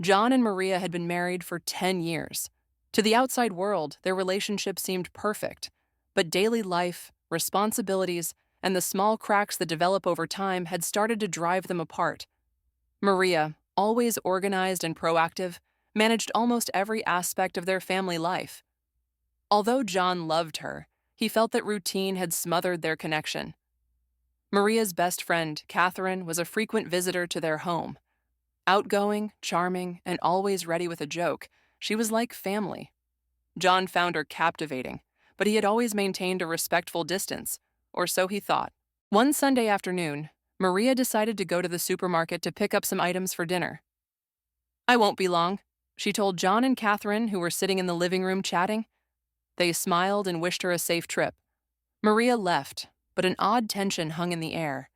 John and Maria had been married for 10 years. To the outside world, their relationship seemed perfect, but daily life, responsibilities, and the small cracks that develop over time had started to drive them apart. Maria, always organized and proactive, managed almost every aspect of their family life. Although John loved her, he felt that routine had smothered their connection. Maria's best friend, Catherine, was a frequent visitor to their home. Outgoing, charming, and always ready with a joke, she was like family. John found her captivating, but he had always maintained a respectful distance, or so he thought. One Sunday afternoon, Maria decided to go to the supermarket to pick up some items for dinner. "I won't be long," she told John and Catherine, who were sitting in the living room chatting. They smiled and wished her a safe trip. Maria left, but an odd tension hung in the air.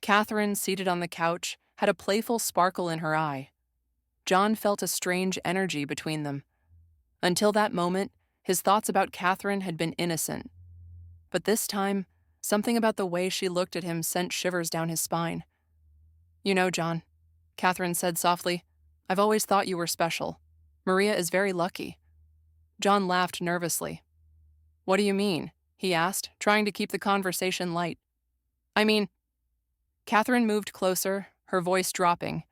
Catherine, seated on the couch, had a playful sparkle in her eye. John felt a strange energy between them. Until that moment, his thoughts about Catherine had been innocent. But this time, something about the way she looked at him sent shivers down his spine. "You know, John," Catherine said softly, "I've always thought you were special. Maria is very lucky." John laughed nervously. "What do you mean?" he asked, trying to keep the conversation light. "I mean," Catherine moved closer, her voice dropping,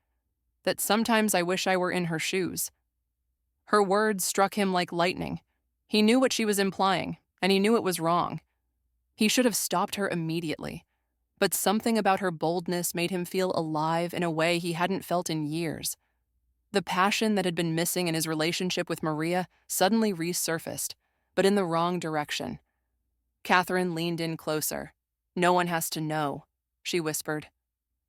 "that sometimes I wish I were in her shoes." Her words struck him like lightning. He knew what she was implying, and he knew it was wrong. He should have stopped her immediately. But something about her boldness made him feel alive in a way he hadn't felt in years. The passion that had been missing in his relationship with Maria suddenly resurfaced, but in the wrong direction. Catherine leaned in closer. "No one has to know," she whispered.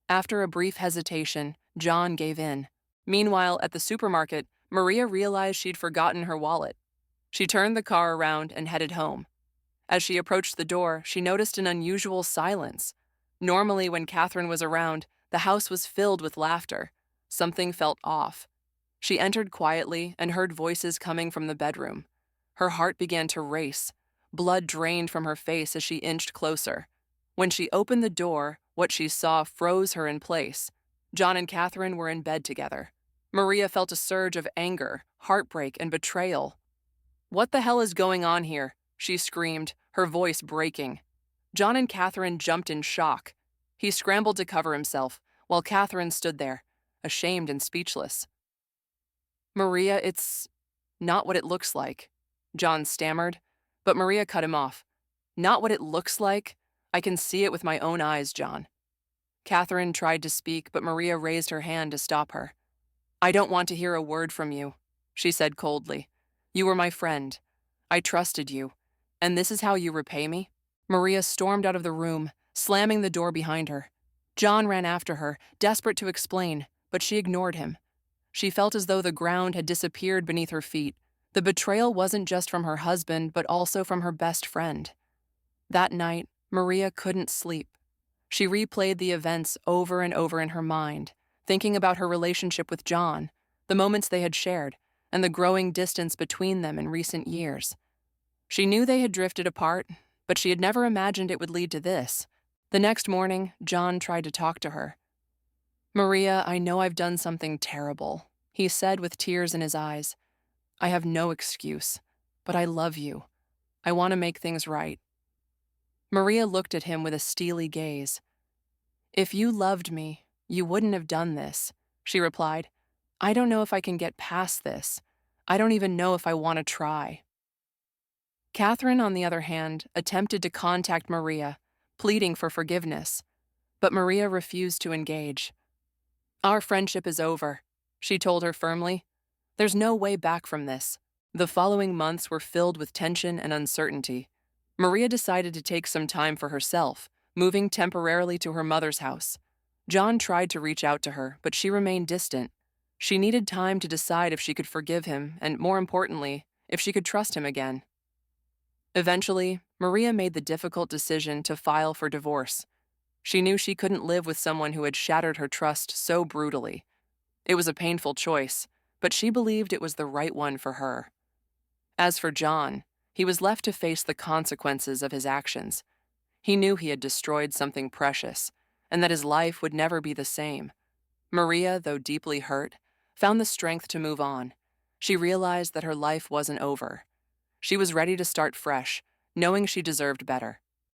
After a brief hesitation, John gave in. Meanwhile, at the supermarket, Maria realized she'd forgotten her wallet. She turned the car around and headed home. As she approached the door, she noticed an unusual silence. Normally, when Catherine was around, the house was filled with laughter. Something felt off. She entered quietly and heard voices coming from the bedroom. Her heart began to race. Blood drained from her face as she inched closer. When she opened the door, what she saw froze her in place. John and Catherine were in bed together. Maria felt a surge of anger, heartbreak, and betrayal. "What the hell is going on here?" she screamed, her voice breaking. John and Catherine jumped in shock. He scrambled to cover himself, while Catherine stood there, ashamed and speechless. "Maria, it's not what it looks like," John stammered, but Maria cut him off. "Not what it looks like? I can see it with my own eyes, John." Catherine tried to speak, but Maria raised her hand to stop her. "I don't want to hear a word from you," she said coldly. "You were my friend. I trusted you. And this is how you repay me?" Maria stormed out of the room, slamming the door behind her. John ran after her, desperate to explain, but she ignored him. She felt as though the ground had disappeared beneath her feet. The betrayal wasn't just from her husband, but also from her best friend. That night, Maria couldn't sleep. She replayed the events over and over in her mind, thinking about her relationship with John, the moments they had shared, and the growing distance between them in recent years. She knew they had drifted apart, but she had never imagined it would lead to this. The next morning, John tried to talk to her. "Maria, I know I've done something terrible," he said with tears in his eyes. "I have no excuse, but I love you. I want to make things right." Maria looked at him with a steely gaze. "If you loved me, you wouldn't have done this," she replied. "I don't know if I can get past this. I don't even know if I want to try." Catherine, on the other hand, attempted to contact Maria, pleading for forgiveness, but Maria refused to engage. "Our friendship is over," she told her firmly. "There's no way back from this." The following months were filled with tension and uncertainty. Maria decided to take some time for herself, moving temporarily to her mother's house. John tried to reach out to her, but she remained distant. She needed time to decide if she could forgive him and, more importantly, if she could trust him again. Eventually, Maria made the difficult decision to file for divorce. She knew she couldn't live with someone who had shattered her trust so brutally. It was a painful choice, but she believed it was the right one for her. As for John, he was left to face the consequences of his actions. He knew he had destroyed something precious, and that his life would never be the same. Maria, though deeply hurt, found the strength to move on. She realized that her life wasn't over. She was ready to start fresh, knowing she deserved better.